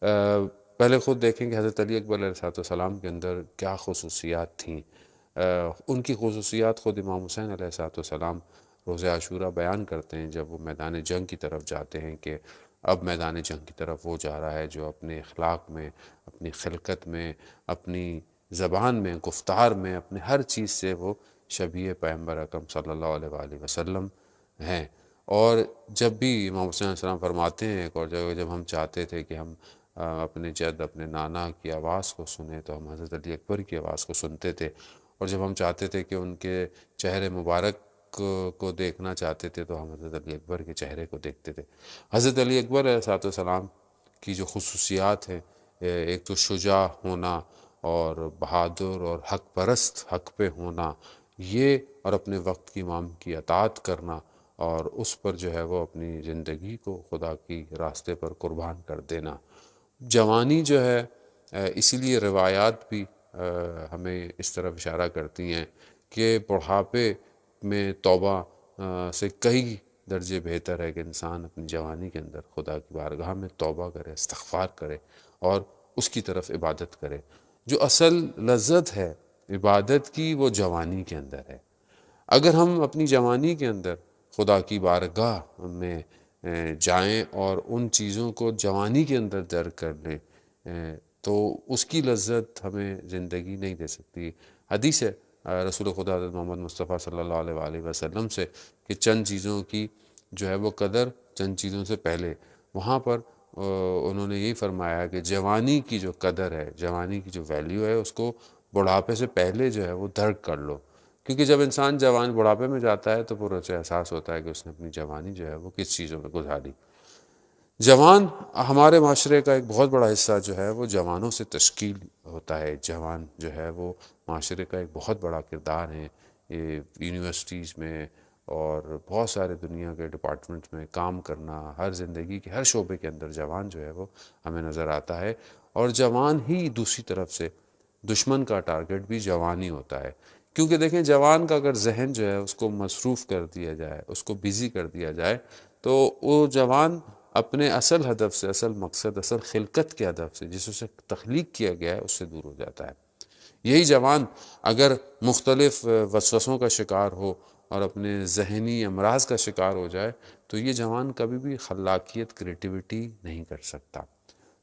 پہلے خود دیکھیں کہ حضرت علی اکبر علیہ السلام کے اندر کیا خصوصیات تھیں۔ ان کی خصوصیات خود امام حسین علیہ السلام روز عاشورہ بیان کرتے ہیں جب وہ میدان جنگ کی طرف جاتے ہیں کہ اب میدان جنگ کی طرف وہ جا رہا ہے جو اپنے اخلاق میں، اپنی خلقت میں، اپنی زبان میں، گفتار میں، اپنے ہر چیز سے وہ شبیہ پیغمبر اکرم صلی اللہ علیہ وآلہ وسلم ہیں۔ اور جب بھی امام حسین علیہ السلام فرماتے ہیں ایک اور جگہ، جب ہم چاہتے تھے کہ ہم اپنے جد، اپنے نانا کی آواز کو سنیں تو ہم حضرت علی اکبر کی آواز کو سنتے تھے، اور جب ہم چاہتے تھے کہ ان کے چہرے مبارک کو دیکھنا چاہتے تھے تو ہم حضرت علی اکبر کے چہرے کو دیکھتے تھے۔ حضرت علی اکبر علیہ السلام کی جو خصوصیات ہیں، ایک تو شجاع ہونا اور بہادر اور حق پرست، حق پہ ہونا، یہ، اور اپنے وقت کی امام کی اطاعت کرنا، اور اس پر جو ہے وہ اپنی زندگی کو خدا کی راستے پر قربان کر دینا۔ جوانی جو ہے، اسی لیے روایات بھی ہمیں اس طرف اشارہ کرتی ہیں کہ بڑھاپے میں توبہ سے کئی درجے بہتر ہے کہ انسان اپنی جوانی کے اندر خدا کی بارگاہ میں توبہ کرے، استغفار کرے اور اس کی طرف عبادت کرے۔ جو اصل لذت ہے عبادت کی وہ جوانی کے اندر ہے۔ اگر ہم اپنی جوانی کے اندر خدا کی بارگاہ میں جائیں اور ان چیزوں کو جوانی کے اندر درک کر لیں تو اس کی لذت ہمیں زندگی نہیں دے سکتی۔ حدیث ہے رسول خدا حضرت محمد مصطفیٰ صلی اللہ علیہ وآلہ وسلم سے کہ چند چیزوں کی جو ہے وہ قدر چند چیزوں سے پہلے، وہاں پر انہوں نے یہی فرمایا کہ جوانی کی جو قدر ہے، جوانی کی جو ویلیو ہے، اس کو بڑھاپے سے پہلے جو ہے وہ درک کر لو، کیونکہ جب انسان جوان بڑھاپے میں جاتا ہے تو پھر اسے احساس ہوتا ہے کہ اس نے اپنی جوانی جو ہے وہ کس چیزوں میں گزاری۔ جوان ہمارے معاشرے کا ایک بہت بڑا حصہ جو ہے وہ جوانوں سے تشکیل ہوتا ہے۔ جوان جو ہے وہ معاشرے کا ایک بہت بڑا کردار ہے۔ یہ یونیورسٹیز میں اور بہت سارے دنیا کے ڈپارٹمنٹس میں کام کرنا، ہر زندگی کے ہر شعبے کے اندر جوان جو ہے وہ ہمیں نظر آتا ہے، اور جوان ہی دوسری طرف سے دشمن کا ٹارگٹ بھی جوان ہی ہوتا ہے۔ کیونکہ دیکھیں جوان کا اگر ذہن جو ہے اس کو مصروف کر دیا جائے، اس کو بیزی کر دیا جائے، تو وہ جوان اپنے اصل ہدف سے، اصل مقصد، اصل خلقت کے ہدف سے جس سے تخلیق کیا گیا ہے اس سے دور ہو جاتا ہے۔ یہی جوان اگر مختلف وسوسوں کا شکار ہو اور اپنے ذہنی امراض کا شکار ہو جائے تو یہ جوان کبھی بھی خلاقیت، کریٹیوٹی نہیں کر سکتا۔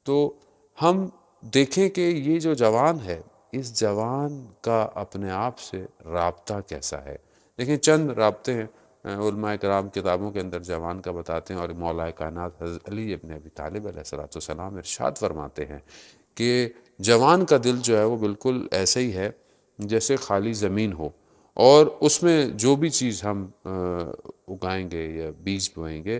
تو ہم دیکھیں کہ یہ جو جوان ہے، اس جوان کا اپنے آپ سے رابطہ کیسا ہے۔ دیکھیں چند رابطے ہیں علماء کرام کتابوں کے اندر جوان کا بتاتے ہیں، اور مولا کائنات حضرت علی ابن ابی طالب علیہ السلام ارشاد فرماتے ہیں کہ جوان کا دل جو ہے وہ بالکل ایسے ہی ہے جیسے خالی زمین ہو، اور اس میں جو بھی چیز ہم اگائیں گے یا بیج بوئیں گے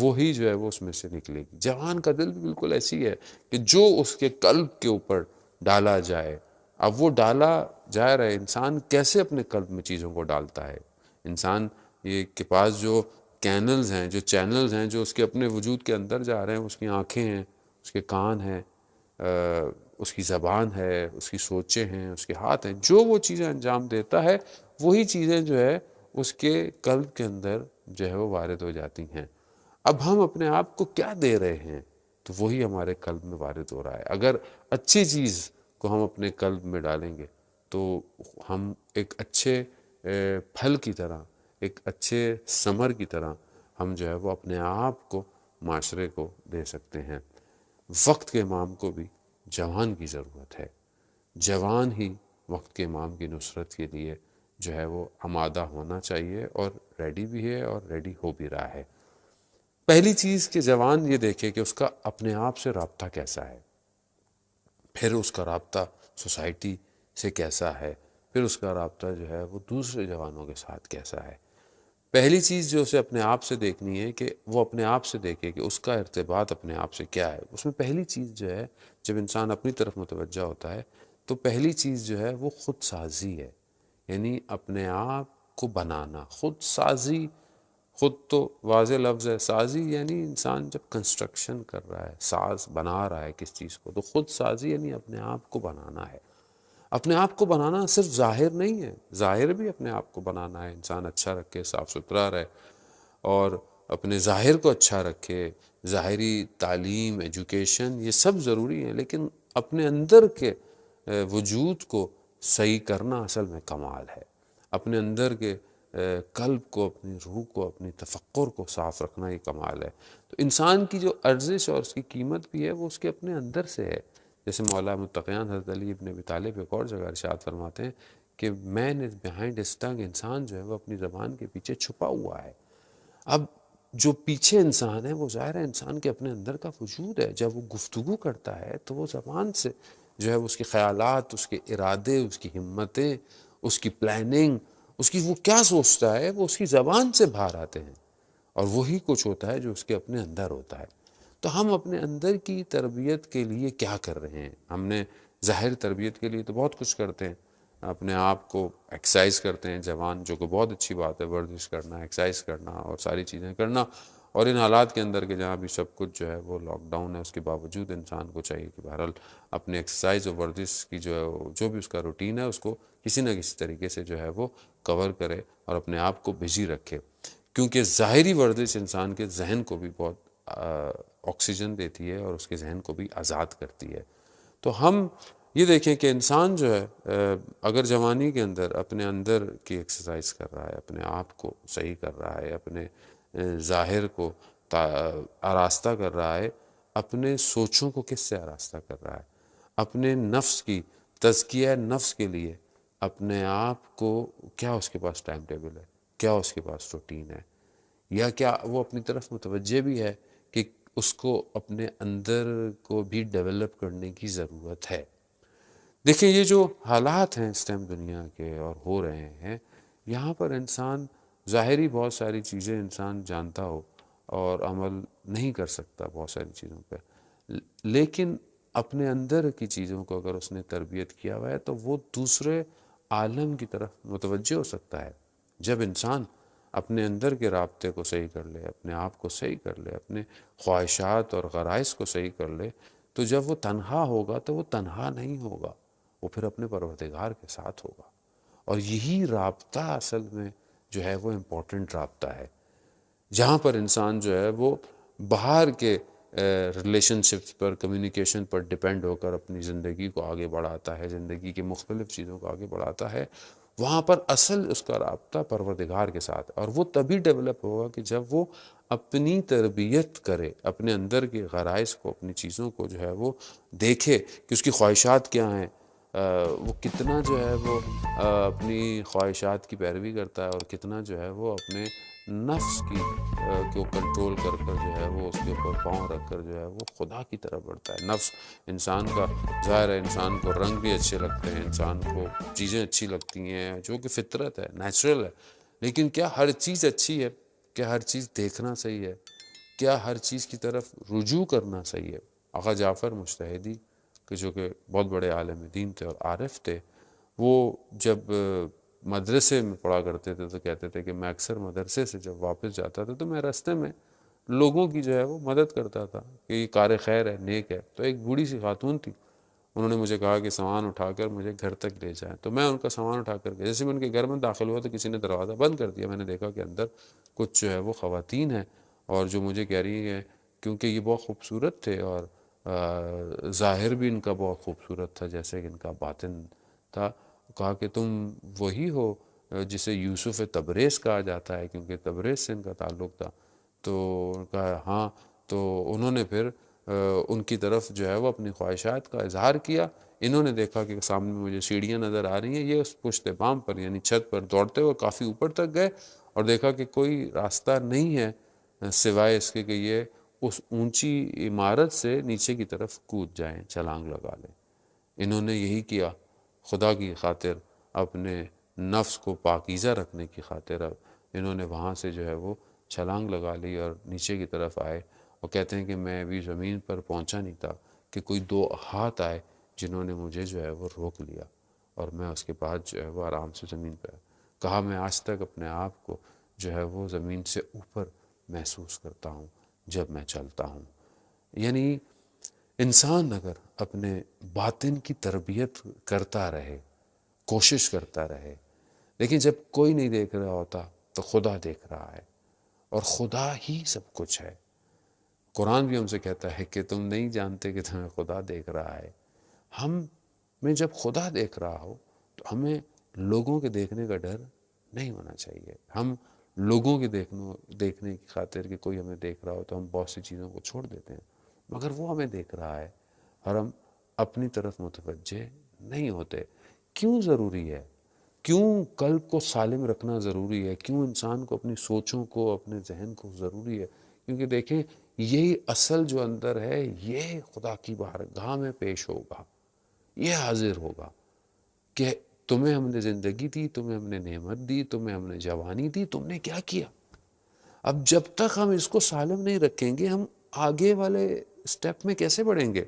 وہی جو ہے وہ اس میں سے نکلے گی۔ جوان کا دل بھی بالکل ایسی ہے کہ جو اس کے قلب کے اوپر ڈالا جائے، اب وہ ڈالا جا رہا ہے۔ انسان کیسے اپنے قلب میں چیزوں کو ڈالتا ہے؟ انسان یہ کے پاس جو کینلز ہیں، جو چینلز ہیں، جو اس کے اپنے وجود کے اندر جا رہے ہیں، اس کی آنکھیں ہیں، اس کے کان ہیں، اس کی زبان ہے، اس کی سوچیں ہیں، اس کے ہاتھ ہیں، جو وہ چیزیں انجام دیتا ہے وہی چیزیں جو ہے اس کے قلب کے اندر جو ہے وہ وارد ہو جاتی ہیں۔ اب ہم اپنے آپ کو کیا دے رہے ہیں تو وہی ہمارے قلب میں وارد ہو رہا ہے۔ اگر اچھی چیز کو ہم اپنے قلب میں ڈالیں گے تو ہم ایک اچھے پھل کی طرح، ایک اچھے ثمر کی طرح ہم جو ہے وہ اپنے آپ کو، معاشرے کو دے سکتے ہیں۔ وقت کے امام کو بھی جوان کی ضرورت ہے۔ جوان ہی وقت کے امام کی نصرت کے لیے جو ہے وہ آمادہ ہونا چاہیے، اور ریڈی بھی ہے اور ریڈی ہو بھی رہا ہے۔ پہلی چیز کہ جوان یہ دیکھے کہ اس کا اپنے آپ سے رابطہ کیسا ہے، پھر اس کا رابطہ سوسائٹی سے کیسا ہے، پھر اس کا رابطہ جو ہے وہ دوسرے جوانوں کے ساتھ کیسا ہے۔ پہلی چیز جو اسے اپنے آپ سے دیکھنی ہے کہ وہ اپنے آپ سے دیکھے کہ اس کا ارتباط اپنے آپ سے کیا ہے۔ اس میں پہلی چیز جو ہے، جب انسان اپنی طرف متوجہ ہوتا ہے تو پہلی چیز جو ہے وہ خود سازی ہے، یعنی اپنے آپ کو بنانا۔ خود سازی، خود تو واضح لفظ ہے، سازی یعنی انسان جب کنسٹرکشن کر رہا ہے، ساز بنا رہا ہے کس چیز کو، تو خود سازی یعنی اپنے آپ کو بنانا ہے۔ اپنے آپ کو بنانا صرف ظاہر نہیں ہے، ظاہر بھی اپنے آپ کو بنانا ہے۔ انسان اچھا رکھے، صاف ستھرا رہے اور اپنے ظاہر کو اچھا رکھے، ظاہری تعلیم، ایجوکیشن، یہ سب ضروری ہیں، لیکن اپنے اندر کے وجود کو صحیح کرنا اصل میں کمال ہے۔ اپنے اندر کے قلب کو، اپنی روح کو، اپنی تفکر کو صاف رکھنا یہ کمال ہے۔ تو انسان کی جو ارزش اور اس کی قیمت بھی ہے وہ اس کے اپنے اندر سے ہے۔ جیسے مولا متقیان حضرت علی ابن ابی طالب ایک اور جگہ ارشاد فرماتے ہیں کہ مین از بیہائنڈ ہز ٹنگ، انسان جو ہے وہ اپنی زبان کے پیچھے چھپا ہوا ہے۔ اب جو پیچھے انسان ہے وہ ظاہر ہے انسان کے اپنے اندر کا وجود ہے، جب وہ گفتگو کرتا ہے تو وہ زبان سے جو ہے اس کے خیالات، اس کے ارادے، اس کی ہمتیں، اس کی پلاننگ، اس کی وہ کیا سوچتا ہے وہ اس کی زبان سے باہر آتے ہیں، اور وہی کچھ ہوتا ہے جو اس کے اپنے اندر ہوتا ہے۔ تو ہم اپنے اندر کی تربیت کے لیے کیا کر رہے ہیں؟ ہم نے ظاہر تربیت کے لیے تو بہت کچھ کرتے ہیں، اپنے آپ کو ایکسرسائز کرتے ہیں جوان، جو کہ بہت اچھی بات ہے، ورزش کرنا، ایکسرسائز کرنا اور ساری چیزیں کرنا، اور ان حالات کے اندر کہ جہاں بھی سب کچھ جو ہے وہ لاک ڈاؤن ہے، اس کے باوجود انسان کو چاہیے کہ بہرحال اپنے ایکسرسائز اور ورزش کی جو بھی اس کا روٹین ہے اس کو کسی نہ کسی طریقے سے جو ہے وہ کور کرے اور اپنے آپ کو بزی رکھے، کیونکہ ظاہری ورزش انسان کے ذہن کو بھی بہت آکسیجن دیتی ہے اور اس کے ذہن کو بھی آزاد کرتی ہے۔ تو ہم یہ دیکھیں کہ انسان جو ہے اگر جوانی کے اندر اپنے اندر کی ایکسرسائز کر رہا ہے، اپنے آپ کو صحیح کر رہا ہے، اپنے ظاہر کو آراستہ کر رہا ہے، اپنے سوچوں کو کس سے آراستہ کر رہا ہے، اپنے نفس کی تزکیہ نفس کے لیے اپنے آپ کو کیا اس کے پاس ٹائم ٹیبل ہے، کیا اس کے پاس روٹین ہے، یا کیا وہ اپنی طرف متوجہ بھی ہے کہ اس کو اپنے اندر کو بھی ڈیولپ کرنے کی ضرورت ہے۔ دیکھیں یہ جو حالات ہیں اس ٹائم دنیا کے اور ہو رہے ہیں، یہاں پر انسان ظاہری بہت ساری چیزیں انسان جانتا ہو اور عمل نہیں کر سکتا بہت ساری چیزوں پہ، لیکن اپنے اندر کی چیزوں کو اگر اس نے تربیت کیا ہوا ہے تو وہ دوسرے عالم کی طرف متوجہ ہو سکتا ہے۔ جب انسان اپنے اندر کے رابطے کو صحیح کر لے، اپنے آپ کو صحیح کر لے، اپنے خواہشات اور غرائز کو صحیح کر لے، تو جب وہ تنہا ہوگا تو وہ تنہا نہیں ہوگا، وہ پھر اپنے پروردگار کے ساتھ ہوگا، اور یہی رابطہ اصل میں جو ہے وہ امپورٹنٹ رابطہ ہے، جہاں پر انسان جو ہے وہ باہر کے ریلیشن شپس پر، کمیونیکیشن پر ڈیپینڈ ہو کر اپنی زندگی کو آگے بڑھاتا ہے، زندگی کے مختلف چیزوں کو آگے بڑھاتا ہے، وہاں پر اصل اس کا رابطہ پروردگار کے ساتھ، اور وہ تبھی ڈیولپ ہوگا کہ جب وہ اپنی تربیت کرے، اپنے اندر کے غرائز کو، اپنی چیزوں کو جو ہے وہ دیکھے کہ اس کی خواہشات کیا ہیں، وہ کتنا جو ہے وہ اپنی خواہشات کی پیروی کرتا ہے، اور کتنا جو ہے وہ اپنے نفس کو کنٹرول کر کر جو ہے وہ اس کے اوپر پاؤں رکھ کر جو ہے وہ خدا کی طرف بڑھتا ہے۔ نفس انسان کا ظاہر ہے، انسان کو رنگ بھی اچھے لگتے ہیں، انسان کو چیزیں اچھی لگتی ہیں جو کہ فطرت ہے، نیچرل ہے، لیکن کیا ہر چیز اچھی ہے؟ کیا ہر چیز دیکھنا صحیح ہے؟ کیا ہر چیز کی طرف رجوع کرنا صحیح ہے؟ آقا جعفر مجتہدی کہ جو کہ بہت بڑے عالم دین تھے اور عارف تھے، وہ جب مدرسے میں پڑھا کرتے تھے تو کہتے تھے کہ میں اکثر مدرسے سے جب واپس جاتا تھا تو میں راستے میں لوگوں کی جو ہے وہ مدد کرتا تھا کہ یہ کار خیر ہے، نیک ہے۔ تو ایک بوڑھی سی خاتون تھی، انہوں نے مجھے کہا کہ سامان اٹھا کر مجھے گھر تک لے جائیں، تو میں ان کا سامان اٹھا کر کے جیسے میں ان کے گھر میں داخل ہوا تو کسی نے دروازہ بند کر دیا، میں نے دیکھا کہ اندر کچھ جو ہے وہ خواتین ہیں، اور جو مجھے کہہ رہی ہیں کیونکہ یہ بہت خوبصورت تھے اور ظاہر بھی ان کا بہت خوبصورت تھا جیسے کہ ان کا باطن تھا، کہا کہ تم وہی ہو جسے یوسف تبریز کہا جاتا ہے، کیونکہ تبریز سے ان کا تعلق تھا۔ تو ان کا ہاں، تو انہوں نے پھر ان کی طرف جو ہے وہ اپنی خواہشات کا اظہار کیا۔ انہوں نے دیکھا کہ سامنے مجھے سیڑھیاں نظر آ رہی ہیں، یہ اس پشت بام پر یعنی چھت پر دوڑتے ہوئے کافی اوپر تک گئے اور دیکھا کہ کوئی راستہ نہیں ہے سوائے اس کے کہ یہ اس اونچی عمارت سے نیچے کی طرف کود جائیں، چھلانگ لگا لیں۔ انہوں نے یہی کیا، خدا کی خاطر، اپنے نفس کو پاکیزہ رکھنے کی خاطر اب انہوں نے وہاں سے جو ہے وہ چھلانگ لگا لی اور نیچے کی طرف آئے، اور کہتے ہیں کہ میں ابھی زمین پر پہنچا نہیں تھا کہ کوئی دو ہاتھ آئے جنہوں نے مجھے جو ہے وہ روک لیا، اور میں اس کے بعد جو ہے وہ آرام سے زمین پہ کہا میں آج تک اپنے آپ کو جو ہے وہ زمین سے اوپر محسوس کرتا ہوں جب میں چلتا ہوں۔ یعنی انسان اگر اپنے باطن کی تربیت کرتا رہے، کوشش کرتا رہے، لیکن جب کوئی نہیں دیکھ رہا ہوتا تو خدا دیکھ رہا ہے، اور خدا ہی سب کچھ ہے۔ قرآن بھی ہم سے کہتا ہے کہ تم نہیں جانتے کہ تمہیں خدا دیکھ رہا ہے۔ میں جب خدا دیکھ رہا ہو تو ہمیں لوگوں کے دیکھنے کا ڈر نہیں ہونا چاہیے۔ ہم لوگوں کے دیکھنے کی خاطر کہ کوئی ہمیں دیکھ رہا ہو تو ہم بہت سی چیزوں کو چھوڑ دیتے ہیں، مگر وہ ہمیں دیکھ رہا ہے اور ہم اپنی طرف متوجہ نہیں ہوتے۔ کیوں ضروری ہے؟ کیوں قلب کو سالم رکھنا ضروری ہے؟ کیوں انسان کو اپنی سوچوں کو، اپنے ذہن کو ضروری ہے؟ کیونکہ دیکھیں یہی اصل جو اندر ہے یہ خدا کی بارگاہ میں پیش ہوگا، یہ حاضر ہوگا کہ تمہیں ہم نے زندگی دی، تمہیں ہم نے نعمت دی، تمہیں ہم نے جوانی دی، تم نے کیا کیا؟ اب جب تک ہم اس کو سالم نہیں رکھیں گے ہم آگے والے سٹیپ میں کیسے بڑھیں گے؟